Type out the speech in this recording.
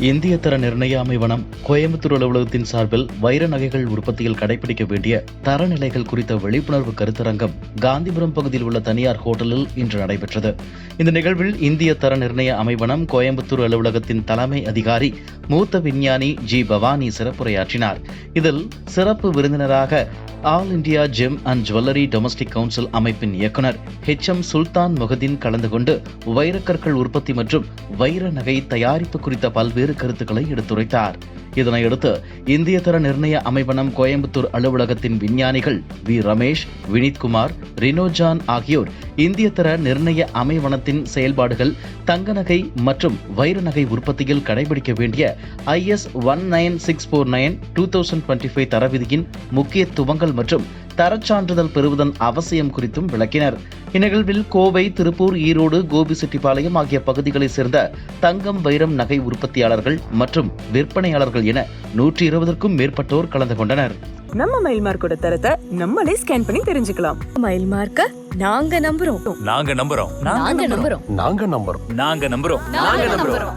இந்திய தர நிர்ணய அமைவனம் கோயம்புத்தூர் அலுவலகத்தின் சார்பில் வைர நகைகள் உற்பத்தியில் கடைபிடிக்க வேண்டிய தரநிலைகள் குறித்த விழிப்புணர்வு கருத்தரங்கம் காந்திபுரம் பகுதியில் உள்ள தனியார் ஹோட்டலில் இன்று நடைபெற்றது. இந்த நிகழ்வில் இந்திய தர நிர்ணய அமைவனம் கோயம்புத்தூர் அலுவலகத்தின் தலைமை அதிகாரி மூத்த விஞ்ஞானி ஜி பவானி சிறப்புரையாற்றினார். இதில் சிறப்பு விருந்தினராக all India GeM and jewellery domestic council அமைப்பின் இயக்குநர் HM சுல்தான் முகதீன் கலந்து கொண்டு வைரக்கற்கள் உற்பத்தி மற்றும் வைர நகை தயாரிப்பு குறித்த பல்வேறு கருத்துக்களை எடுத்துரைத்தார். இதனையடுத்து இந்திய தர நிர்ணய அமைவனம் கோயம்புத்தூர் அலுவலகத்தின் விஞ்ஞானிகள் வி ரமேஷ், வினித்குமார், ரினோஜான் ஆகியோர் இந்திய தர நிர்ணய அமைவனத்தின் செயல்பாடுகள், தங்க நகை மற்றும் வைர நகை உற்பத்தியில் கடைபிடிக்க வேண்டிய IS 19649/2025 தர விதியின் முக்கியத்துவங்கள் மற்றும் தரச்சான்றிதழ் பெறுவதன் அவசியம் குறித்தும் விளக்கினர். இந்நிகழ்வில் கோவை, திருப்பூர், ஈரோடு, கோபிசெட்டிப்பாளையம் ஆகிய பகுதிகளைச் சேர்ந்த தங்கம், வைரம் நகை உற்பத்தியாளர்கள் மற்றும் விற்பனையாளர்கள் என 120க்கும் மேற்பட்டோர் கலந்து கொண்டனர். நம்ம மயில் மார்க்கோட தரத்தை நம்மளே ஸ்கேன் பண்ணி தெரிஞ்சுக்கலாம். மயில் மார்க்க நாங்க நம்புறோம். நாங்க நம்புறோம். நாங்க நம்புறோம். நாங்க நம்புறோம். நாங்க நம்புறோம்.